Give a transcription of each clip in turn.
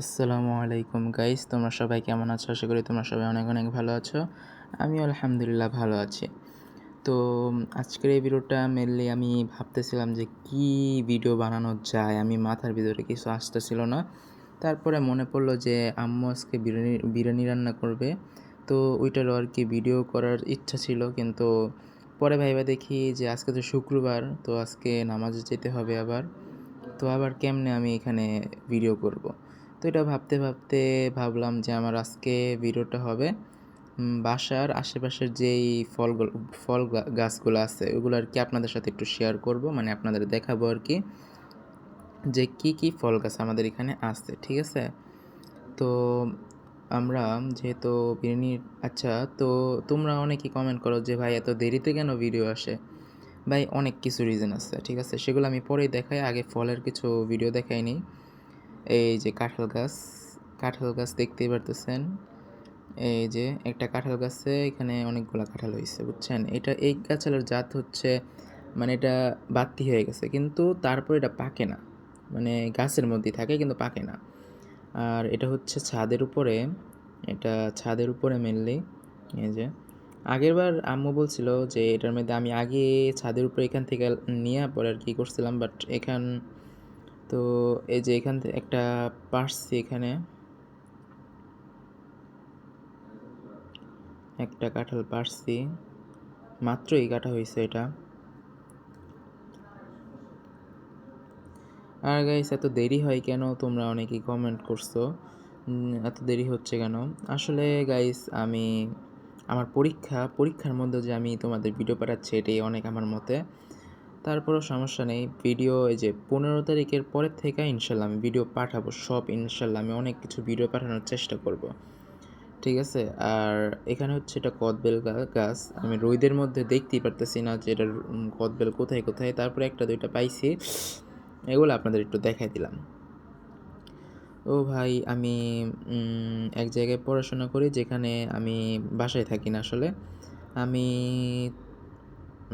আসসালামু আলাইকুম গাইস, তোমরা সবাই কেমন আছো? আশা করি তোমরা সবাই অনেক অনেক ভালো আছো। আমি আলহামদুলিল্লাহ ভালো আছি। তো আজকের এই ভিডিওটা মেনলি আমি ভাবতেছিলাম যে কি ভিডিও বানানো যায়, আমি মাথার ভিতরে কিছু আসতেছিল না। তারপরে মনে পড়লো যে আম্মু আজকে বিরিয়ানি বিরিয়ানি রান্না করবে, তো ওইটারও আর কি ভিডিও করার ইচ্ছা ছিল, কিন্তু পরে ভাইবা দেখি যে আজকে তো শুক্রবার, তো আজকে নামাজে যেতে হবে আবার, তো আবার কেমনে আমি এখানে ভিডিও করব। তো এটা ভাবতে ভাবতে ভাবলাম যে আমার আজকে ভিডিওটা হবে বাসার আশেপাশের যেই ফল গাছগুলো আছে ওগুলো আর কি আপনাদের সাথে একটু শেয়ার করব, মানে আপনাদের দেখাবো আর কি যে কি কি ফল গাছ আমাদের এখানে আছে, ঠিক আছে? তো আমরা যেহেতু বিরিয়ানি, আচ্ছা, তো তোমরা অনেকেই কমেন্ট করো যে ভাই এত দেরিতে কেন ভিডিও আসে। ভাই অনেক কিছু রিজন আছে, ঠিক আছে, সেগুলো আমি পরেই দেখাই, আগে ফলের কিছু ভিডিও দেখাই নিই। এই যে কাঁঠাল গাছ দেখতেই পারতেছেন। এই যে একটা কাঁঠাল গাছে এখানে অনেকগুলো কাঁঠাল হয়েছে, বুঝছেন? এই গাছের জাত হচ্ছে, মানে এটা বাত্তি হয়ে গেছে, কিন্তু তারপর এটা পাকে না, মানে গাছের মধ্যেই থাকে কিন্তু পাকে না। আর এটা হচ্ছে ছাদের উপরে মেনলি। এই যে আগের বার আম্মু বলছিল যে এটার মধ্যে আমি আগে ছাদের উপরে এখান থেকে নিয়ে পরে আর কি করছিলাম, বাট তো এই যে এখান থেকে একটা পারছি, এখানে একটা কাঁঠাল পারছি, মাত্রই কাটা হয়েছে এটা। আর গাইস এত দেরি হয় কেন, তোমরা অনেকেই কমেন্ট করছো এত দেরি হচ্ছে কেন। আসলে গাইস আমার পরীক্ষার মধ্যে যে আমি তোমাদের ভিডিও পাঠাচ্ছি এটাই অনেক আমার মতে। তারপরও সমস্যা নেই, ভিডিও এই যে 15 তারিখের পরের থেকে ইনশাল্লাহ আমি ভিডিও পাঠাবো সব, ইনশাল্লাহ আমি অনেক কিছু ভিডিও পাঠানোর চেষ্টা করব, ঠিক আছে? আর এখানে হচ্ছে এটা কদবেল গাছ, আমি রোদের মধ্যে দেখতেই পারতেছি না যে এটার কদবেল কোথায় কোথায়, তারপরে একটা দুইটা পাইছি, এগুলো আপনাদের একটু দেখাই দিলাম। ও ভাই, আমি এক জায়গায় পড়াশোনা করি, যেখানে আমি বাসায় থাকি না আসলে, আমি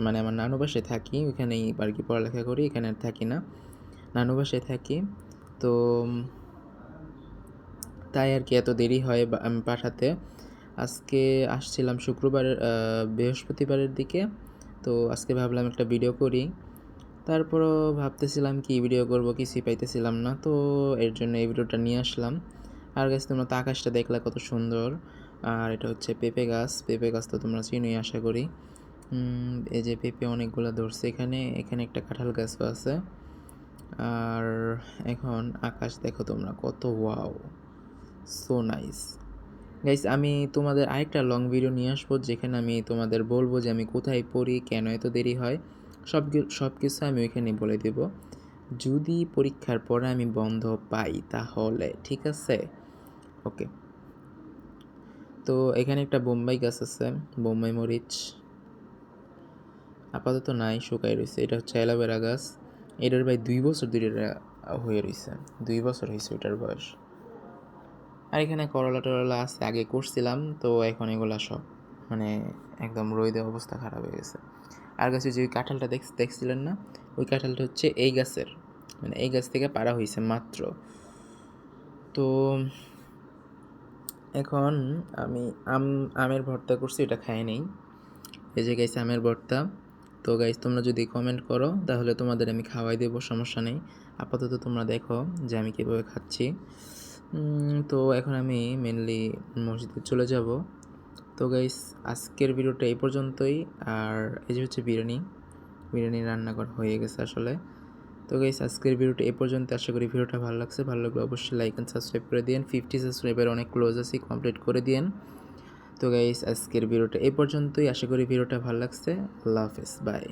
মানে আমার নানু বাসায় থাকি, ওইখানেই আর কি পড়ালেখা করি, এখানে আর থাকি না, নানু বাসায় থাকি। তো তাই আর কি এত দেরি হয় আমি পাঠাতে। আজকে আসছিলাম বৃহস্পতিবারের দিকে, তো আজকে ভাবলাম একটা ভিডিও করি, তারপরও ভাবতেছিলাম কি ভিডিও করব, কিছুই পাইতেছিলাম না, তো এর জন্য এই ভিডিওটা নিয়ে আসলাম। আর গাছ তোমরা তো আকাশটা দেখলা কত সুন্দর। আর এটা হচ্ছে পেঁপে গাছ তো তোমরা চিনোই আশা করি। এই যে পেঁপে অনেকগুলো ধরছে এখানে, এখানে একটা কাঁঠাল গাছও আছে। আর এখন আকাশ দেখো তোমরা কত ওয়াও, সো নাইস। গাইস আমি তোমাদের আরেকটা লং ভিডিও নিয়ে আসবো, যেখানে আমি তোমাদের বলবো যে আমি কোথায় পড়ি, কেন এত দেরি হয়, সব কিছু আমি ওইখানে বলে দেব, যদি পরীক্ষার পরে আমি বন্ধ পাই তাহলে, ঠিক আছে? ওকে। তো এখানে একটা বোম্বাই গাছ আছে, বোম্বাই মরিচ আপাতত নাই, শুকাই রয়েছে। এটা হচ্ছে অ্যালোভেরা গাছ, এটার ভাই 2 বছর ধরে হয়ে রয়েছে, 2 বছর হয়েছে ওইটার বয়স। আর এখানে করলা টরলা আছে, আগে করছিলাম, তো এখন এগুলা সব মানে একদম রোদে অবস্থা খারাপ হয়ে গেছে। আর গাছে যে ওই কাঁঠালটা দেখছিলেন না, ওই কাঁঠালটা হচ্ছে এই গাছের, মানে এই গাছ থেকে পাড়া হয়েছে মাত্র। তো এখন আমি আমের ভর্তা করছি, এটা খাই নেই। এই যে গাইছে আমের ভর্তা। তো গাইস তোমরা যদি কমেন্ট করো তাহলে তোমাদের আমি খাওয়াই দেবো, সমস্যা নেই। আপাতত তোমরা দেখো যে আমি কীভাবে খাচ্ছি। তো এখন আমি মেনলি মসজিদে চলে যাব। তো গাইস আজকের ভিডিওটা এই পর্যন্তই। আর এই যে হচ্ছে বিরিয়ানি রান্না করা হয়ে গেছে আসলে। তো গাইস আজকের ভিডিওটা এই পর্যন্ত, আশা করি ভিডিওটা ভালো লাগছে, ভালো লাগলে অবশ্যই লাইক অ্যান্ড সাবস্ক্রাইব করে দিন। 50 সাবস্ক্রাইবার অনেক ক্লোজ আছি, কমপ্লিট করে দিন। তো গাইস আজকের ভিডিওটা এই পর্যন্তই, আশা করি ভিডিওটা ভালো লাগছে। আল্লাহ হাফেজ, বাই।